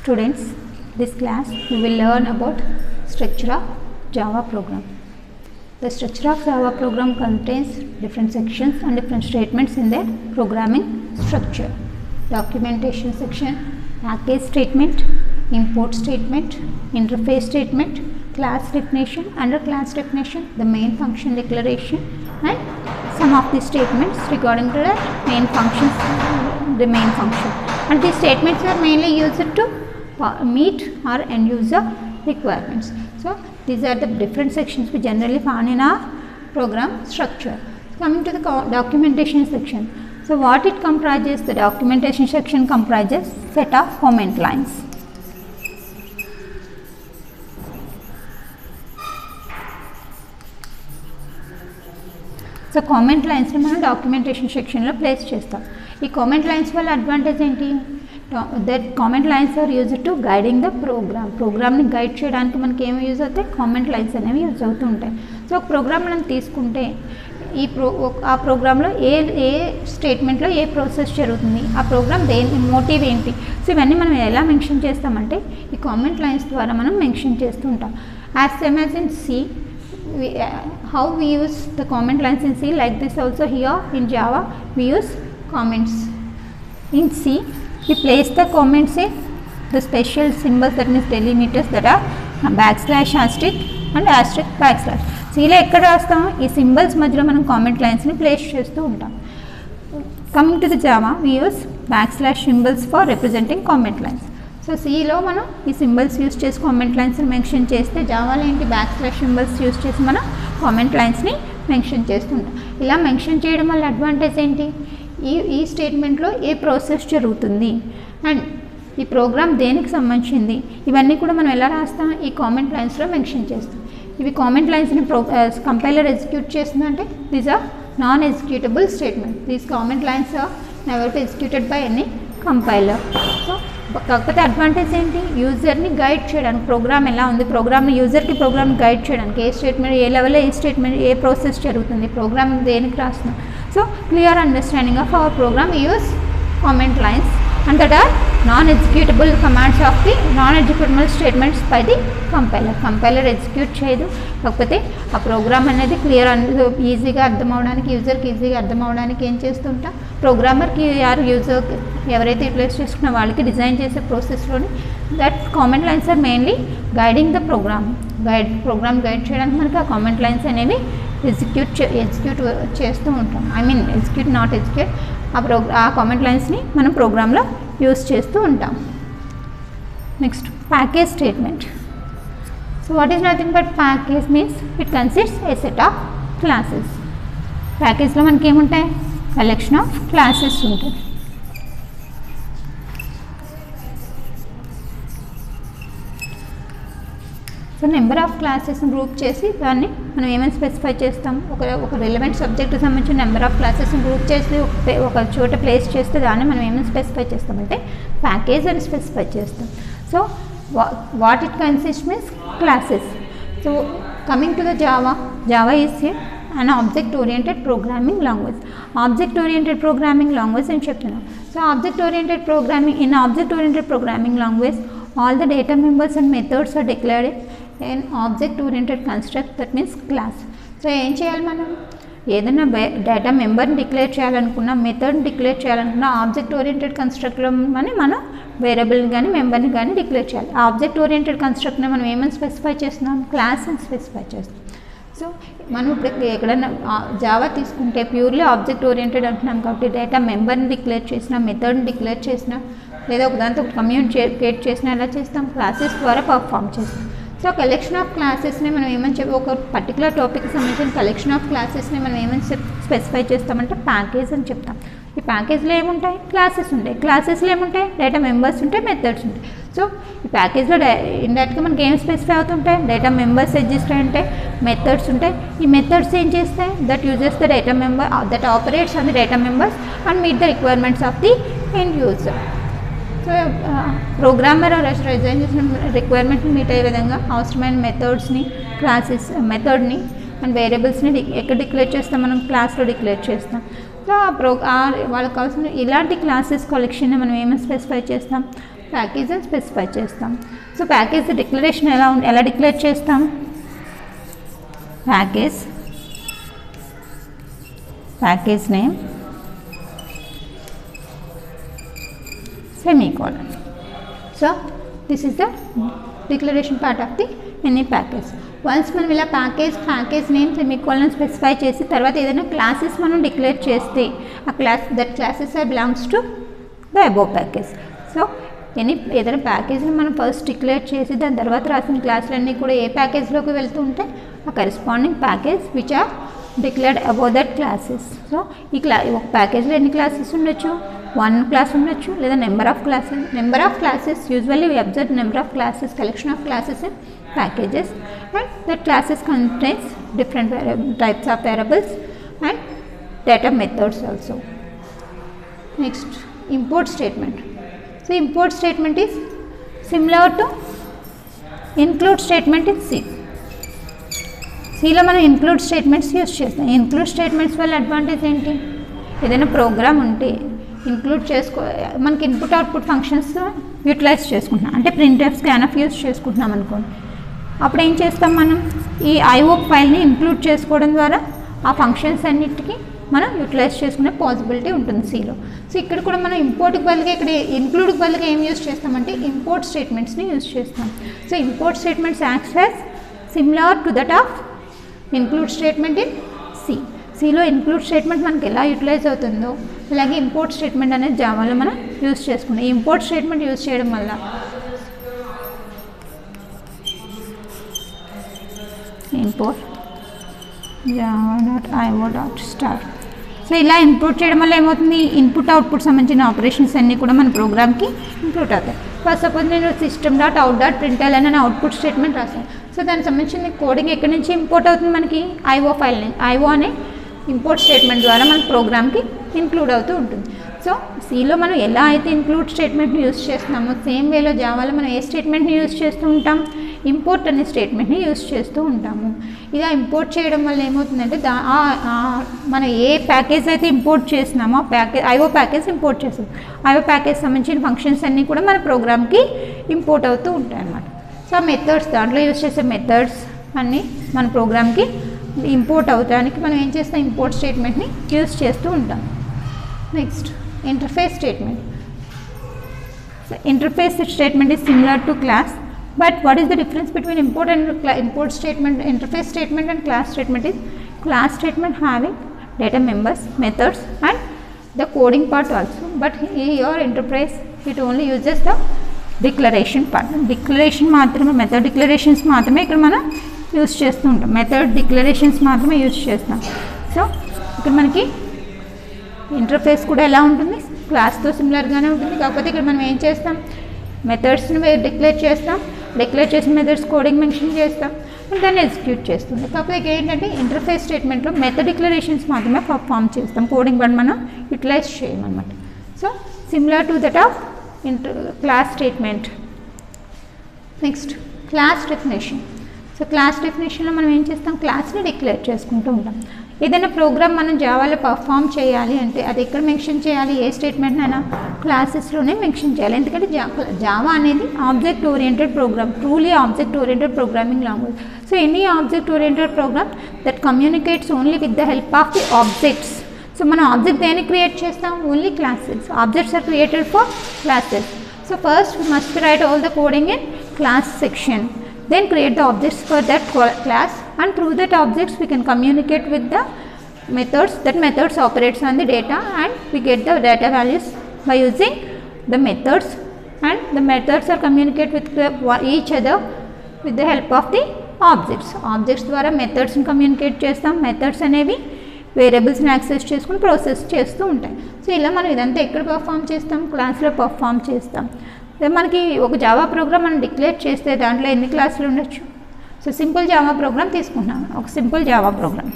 Students, this class we will learn about structure of Java program. The structure of Java program contains different sections and different statements in their programming structure. Documentation section, package statement, import statement, interface statement, class definition, under class definition, the main function declaration, and some of the statements regarding to the main functions, the main function. And these statements are mainly used to meet our end user requirements. So these are the different sections we generally found in our program structure. Coming to the documentation section. So what it comprises? The documentation section comprises set of comment lines. So comment lines ni మనం documentation section లో place చేస్తాం. ఈ comment lines వల్ల advantage ఏంటి? that comment lines are used to guiding the program ని guide చేయడానికి మనకి ఏమి యూజ్ అవుతాయి? comment lines అనేవి యూజ్ అవుతూ ఉంటాయి. సో ఒక ప్రోగ్రామ్ మనం తీసుకుంటే ఆ ప్రోగ్రాంలో ఏ స్టేట్మెంట్లో ఏ ప్రాసెస్ జరుగుతుంది, ఆ ప్రోగ్రామ్ దేని మోటివ్ ఏంటి, సో ఇవన్నీ మనం ఎలా మెన్షన్ చేస్తామంటే ఈ కామెంట్ లైన్స్ ద్వారా మనం మెన్షన్ చేస్తూ ఉంటాం. As same as in C, how we use the comment lines in C, like this also here in Java we use comments. In C we place the comments in the special symbols, that means delimiters, that are backslash, asterisk and asterisk backslash. C లో ఎక్కడ రాస్తాం? ఈ symbols మధ్యలో మనం comment లైన్స్ని place చేస్తూ ఉంటాం. Coming to the Java we use backslash symbols for representing comment lines. So సిలో మనం ఈ సింబల్స్ యూస్ చేసి కామెంట్ లైన్స్ని మెన్షన్ చేస్తే, జావాలో ఏంటి బ్యాక్స్లాష్ సింబల్స్ యూస్ చేసి మనం కామెంట్ లైన్స్ని మెన్షన్ చేస్తుంటాం. ఇలా మెన్షన్ చేయడం వల్ల అడ్వాంటేజ్ ఏంటి? ఈ స్టేట్మెంట్లో ఏ ప్రాసెస్ జరుగుతుంది అండ్ ఈ ప్రోగ్రామ్ దేనికి సంబంధించింది, ఇవన్నీ కూడా మనం ఎలా రాస్తాం? ఈ కామెంట్ లైన్స్లో మెన్షన్ చేస్తాం. ఇవి కామెంట్ లైన్స్ని కంపైలర్ ఎగ్జిక్యూట్ చేస్తుందంటే these are non executable statement. These comment lines are never be executed by any compiler. So కాకపోతే అడ్వాంటేజ్ ఏంటి? యూజర్ని గైడ్ చేయడానికి, ప్రోగ్రామ్ ఎలా ఉంది, ప్రోగ్రామ్ని యూజర్కి ప్రోగ్రామ్ని గైడ్ చేయడానికి, ఏ స్టేట్మెంట్ ఏ లెవెల్లో ఏ స్టేట్మెంట్ ఏ ప్రాసెస్ జరుగుతుంది, ప్రోగ్రామ్ దేనికి రాస్తున్నాం. So clear understanding of our program use comment lines and that are non-executable commands of the non-executable statements by the compiler execute చేయదు. కాకపోతే ఆ ప్రోగ్రామ్ అనేది క్లియర్ ఈజీగా అర్థం అవడానికి, యూజర్కి ఈజీగా అర్థం అవడానికి ఏం చేస్తుంటాం, ప్రోగ్రామర్కి యూజర్ ఎవరైతే యూటిలైజ్ చేసుకున్న వాళ్ళకి డిజైన్ చేసే ప్రాసెస్లోని that comment lines are mainly guiding the program guide చేయడానికి మనకి ఆ కామెంట్ లైన్స్ అనేవి ఎగ్జిక్యూట్ చేస్తూ ఉంటాం. ఆ కామెంట్ లైన్స్ని మనం ప్రోగ్రాంలో యూస్ చేస్తూ ఉంటాం. Next package statement. So what is nothing but package means it consists a set of classes. ప్యాకేజ్లో మనకి ఏముంటాయి? కలెక్షన్ ఆఫ్ క్లాసెస్ ఉంటాయి. సో నెంబర్ ఆఫ్ క్లాసెస్ని గ్రూప్ చేసి దాన్ని మనం ఏమైనా స్పెసిఫై చేస్తాం. ఒక రిలవెంట్ సబ్జెక్ట్కి సంబంధించిన నెంబర్ ఆఫ్ క్లాసెస్ని గ్రూప్ చేసి ఒక చోట ప్లేస్ చేస్తే దాన్ని మనం ఏమైనా స్పెసిఫై చేస్తామంటే ప్యాకేజ్ అని స్పెసిఫై చేస్తాం. So what it consist means classes. So coming to the Java is an object oriented programming language. Object oriented programming language అని చెప్తున్నాం. So object oriented programming language all the data members and methods are declared in object oriented construct, that means class. So ఏం చేయాలి? మనం ఏదైనా data మెంబర్ని declare చేయాలనుకున్నా, మెథడ్ని declare చేయాలనుకున్నా object oriented కన్స్ట్రక్ట్లో మనం వేరియబుల్ని కానీ మెంబర్ని కానీ డిక్లేర్ చేయాలి. ఆ ఆబ్జెక్ట్ ఓరియంటెడ్ కన్స్ట్రక్ట్ని మనం ఏమని స్పెసిఫై చేస్తున్నాం? క్లాస్ అని స్పెసిఫై చేస్తాం. సో మనం ఇప్పుడు ఎక్కడైనా జావా తీసుకుంటే ప్యూర్లీ ఆబ్జెక్ట్ ఓరియంటెడ్ అంటున్నాం కాబట్టి డేటా మెంబర్ని డిక్లేర్ చేసినా, మెథడ్ని డిక్లేర్ చేసినా, లేదా ఒక దాంతో కమ్యూనికేట్ చేసినా ఎలా చేస్తాం? క్లాసెస్ ద్వారా పర్ఫామ్ చేస్తాం. సో కలెక్షన్ ఆఫ్ క్లాసెస్ని మనం ఏమని ఒక పర్టికులర్ టాపిక్కి సంబంధించిన కలెక్షన్ ఆఫ్ క్లాసెస్ని మనం ఏమని స్పెసిఫై చేస్తామంటే ప్యాకేజ్ అని చెప్తాం. ఈ ప్యాకేజ్లో ఏముంటాయి? క్లాసెస్ ఉంటాయి. క్లాసెస్లో ఏముంటాయి? డేటా మెంబర్స్ ఉంటాయి, మెథడ్స్ ఉంటాయి. సో ఈ ప్యాకేజ్లో ఇండైరెక్ట్గా మనకి ఏం స్పెసిఫై అవుతుంటాయి? డేటా మెంబర్స్ ఎగ్జిస్ట్ ఉంటాయి, మెథడ్స్ ఉంటాయి. ఈ మెథడ్స్ ఏం చేస్తాయి? That uses the data member, that operates on the data members and meet the requirements of the end user. So programmer design చేసిన రిక్వైర్మెంట్ని మీట్ అయ్యే విధంగా అవసరమైన మెథడ్స్ని, మెథడ్ని అండ్ వేరియబుల్స్ని ఎక్కడ డిక్లేర్ చేస్తాం? మనం క్లాస్లో డిక్లేర్ చేస్తాం. సో వాళ్ళకి కావాల్సిన ఇలాంటి క్లాసెస్ కలెక్షన్ని మనం ఏమైనా స్పెసిఫై చేస్తాం? ప్యాకేజ్ని స్పెసిఫై చేస్తాం. సో ప్యాకేజ్ డిక్లరేషన్ ఎలా డిక్లేర్ చేస్తాం? Package name semicolon. So this is the declaration part of the mini package. Once మనం ఇలా ప్యాకేజ్ నేమ్ సెమీకోలన్ స్పెసిఫై చేసి తర్వాత ఏదైనా క్లాసెస్ మనం డిక్లేర్ చేస్తే ఆ classes belongs to the above package. So ఏదైనా ప్యాకేజ్ని మనం ఫస్ట్ డిక్లేర్ చేసి దాని తర్వాత రాసిన క్లాసులన్నీ కూడా ఏ ప్యాకేజ్లోకి వెళ్తూ ఉంటే ఆ corresponding package which are declared above that classes. So ఒక ప్యాకేజ్లో ఎన్ని క్లాసెస్ ఉండొచ్చు? 1 క్లాస్ ఉండొచ్చు లేదా number of classes usually we observe number of classes, collection of classes in packages, and that classes contains different types of variables and data methods also. Next, import statement. So import statement is similar to include statement in C. Cలో మనం include statements use చేస్తాం. include statements వల్ల advantage ఏంటి? ఏదైనా programme ఉంటే include మనకి input output functions utilise చేసుకుంటున్నాం, అంటే printf scanf use చేసుకుంటున్నాం అనుకోండి. అప్పుడు ఏం చేస్తాం? మనం ఈ ఐఓ ఫైల్ని ఇంక్లూడ్ చేసుకోవడం ద్వారా ఆ ఫంక్షన్స్ అన్నిటికీ మనం యూటిలైజ్ చేసుకునే పాసిబిలిటీ ఉంటుంది Cలో. సో ఇక్కడ కూడా మనం ఇంపోర్ట్కి బదులుగా ఇక్కడ ఇంక్లూడ్కి బదులుగా ఏం యూస్ చేస్తామంటే ఇంపోర్ట్ స్టేట్మెంట్స్ని యూస్ చేస్తాం. So import statements acts as similar to that of include statement in Cలో ఇంక్లూడ్ స్టేట్మెంట్ మనకి ఎలా యూటిలైజ్ అవుతుందో అలాగే ఇంపోర్ట్ స్టేట్మెంట్ అనేది జావాలో మనం యూస్ చేసుకున్నాం. ఈ ఇంపోర్ట్ స్టేట్మెంట్ యూస్ చేయడం వల్ల import java.io.star. సో ఇలా ఇంపోర్ట్ చేయడం వల్ల ఏమవుతుంది? ఇన్పుట్ అవుట్పుట్ సంబంధించిన ఆపరేషన్స్ అన్నీ కూడా మన ప్రోగ్రామ్కి ఇంక్లూడ్ అవుతాయి. ఫస్ట్ సపోజ్ నేను system.out.println అని అవుట్పుట్ స్టేట్మెంట్ రాసాను. సో దానికి సంబంధించిన కోడింగ్ ఎక్కడి నుంచి ఇంపోర్ట్ అవుతుంది? మనకి ఐఓ ఫైల్ నుంచి. ఐఓ అనే ఇంపోర్ట్ స్టేట్మెంట్ ద్వారా మన ప్రోగ్రామ్కి ఇంక్లూడ్ అవుతూ ఉంటుంది. సో Cలో మనం ఎలా అయితే ఇంక్లూడ్ స్టేట్మెంట్ని యూస్ చేస్తున్నామో సేమ్ వేలో జావాలో మనం ఏ స్టేట్మెంట్ని యూస్ చేస్తూ ఉంటాం? ఇంపోర్ట్ అనే స్టేట్మెంట్ని యూస్ చేస్తూ ఉంటాము. ఇలా ఇంపోర్ట్ చేయడం వల్ల ఏమవుతుందంటే మనం ఏ ప్యాకేజ్ అయితే ఇంపోర్ట్ చేస్తున్నామో ఐఓ ప్యాకేజ్ ఇంపోర్ట్ చేస్తాం. ఐఓ ప్యాకేజ్ సంబంధించిన ఫంక్షన్స్ అన్నీ కూడా మన ప్రోగ్రామ్కి ఇంపోర్ట్ అవుతూ ఉంటాయి అన్నమాట. సో మెథడ్స్ దాంట్లో యూస్ చేసే మెథడ్స్ అన్నీ మన ప్రోగ్రామ్కి ఇంపోర్ట్ అవడానికి మనం ఏం చేస్తాం? ఇంపోర్ట్ స్టేట్మెంట్ని యూస్ చేస్తూ ఉంటాం. Next, interface statement. So interface statement is similar to class, but what is the difference between import statement, interface statement and class statement is class statement having data members, methods and the coding part also, but here interface it only uses the declaration part. Declaration మాత్రమే, method declarations మాత్రమే ఇక్కడ మనం use చేస్తూ ఉంటాం. Method declarations మాత్రమే use చేస్తాం. So ఇక్కడ మనకి ఇంటర్ఫేస్ కూడా ఎలా ఉంటుంది? క్లాస్తో సిమిలర్గానే ఉంటుంది. కాకపోతే ఇక్కడ మనం ఏం చేస్తాం? మెథడ్స్ని డిక్లేర్ చేస్తాం, డిక్లేర్ చేసిన మెథడ్స్ కోడింగ్ మెన్షన్ చేస్తాం, దాన్ని ఎగ్జిక్యూట్ చేస్తుంది. కాకపోతే ఇక్కడ ఏంటంటే ఇంటర్ఫేస్ స్టేట్మెంట్లో మెథడ్ డిక్లరేషన్స్ మాత్రమే పర్ఫామ్ చేస్తాం, కోడింగ్ బట్ మనం యూటిలైజ్ చేయమన్నమాట. So similar to that of class statement. Next, class definition. So class డెఫినేషన్లో మనం ఏం చేస్తాం? క్లాస్ని డిక్లేర్ చేసుకుంటూ ఉంటాం. ఏదైనా ప్రోగ్రామ్ మనం జావాలో పర్ఫామ్ చేయాలి అంటే అది ఎక్కడ మెన్షన్ చేయాలి? ఏ స్టేట్మెంట్ అయినా క్లాసెస్లోనే మెన్షన్ చేయాలి. ఎందుకంటే జావా అనేది object oriented program, truly object oriented programming language. So any object oriented program that communicates only with the help of the objects. So మనం ఆబ్జెక్ట్ దేన్ని క్రియేట్ చేస్తాం? Only classes. Objects are created for classes. So first we must write all the coding in class section, then create the objects for that class, and through that objects we can communicate with the methods. That methods operates on the data and we get the data values by using the methods, and the methods are communicate with each other with the help of the objects. Objects ద్వారా methods ని communicate చేస్తాం. Methods అనేవి వేరియబుల్స్ని access చేసుకుని process చేస్తూ ఉంటాయి. So ఇలా మనం ఇదంతా ఎక్కడ పర్ఫామ్ చేస్తాం? క్లాస్లో పర్ఫామ్ చేస్తాం. మనకి ఒక జావా ప్రోగ్రామ్ మనం డిక్లేర్ చేస్తే దాంట్లో ఎన్ని క్లాసులు ఉండొచ్చు? సో సింపుల్ జావా ప్రోగ్రామ్ తీసుకుంటున్నాం. ఒక simple Java program,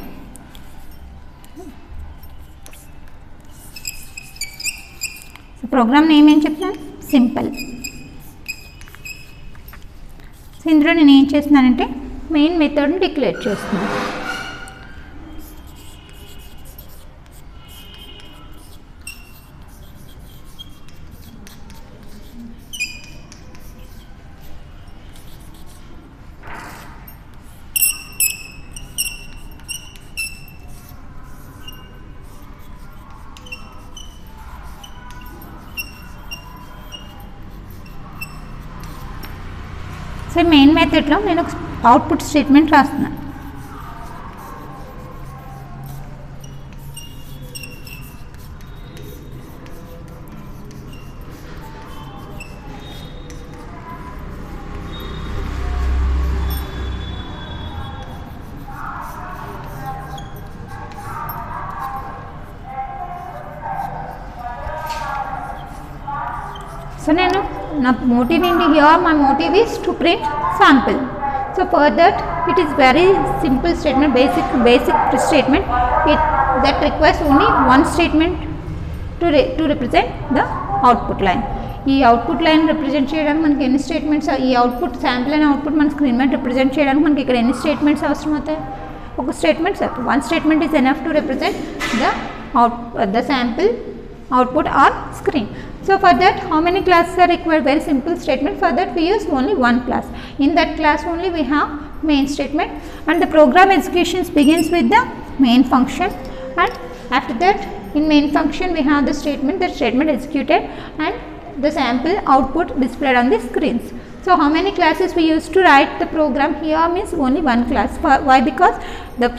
so program name ఏం చెప్తాను? సింపుల్. సో ఇందులో నేను ఏం చేస్తున్నానంటే మెయిన్ మెథడ్ని డిక్లేర్ చేస్తున్నాను. సో మెయిన్ మెథడ్లో నేను అవుట్పుట్ స్టేట్మెంట్ రాస్తున్నాను. సో నేను నా motive ఏంటి, here my motive is to print sample. So for that it is very simple statement, basic statement that requires only one statement to represent the output line. ఈ output line represent చేయడానికి మనకి ఎన్ని statements, ఈ output sample అయిన output మన screen మీద represent చేయడానికి మనకి ఇక్కడ ఎన్ని స్టేట్మెంట్స్ అవసరం అవుతాయి? ఒక statement sir, one statement is enough to represent the sample output on screen. So for that how many classes are required? Very simple statement. For that we use only one class. In that class only we have main statement, and the program executions begins with the main function, and after that in main function we have the statement executed and the sample output displayed on the screens. So how many classes we use to write the program? Here means only one class. Why? Because the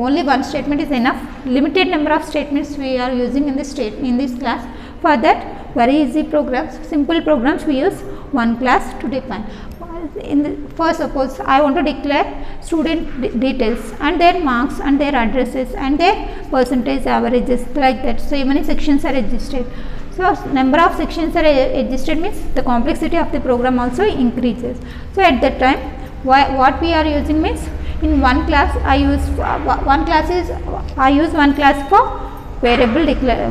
only one statement is enough. Limited number of statements we are using in this class. For that very easy programs, simple programs, we use one class to define. First suppose I want to declare student details and their marks and their addresses and their percentage averages, like that. So many sections are registered. So number of sections are registered means the complexity of the program also increases. So at that time what we are using means in one class I use one class for variable declare.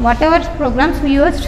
Whatever programs we used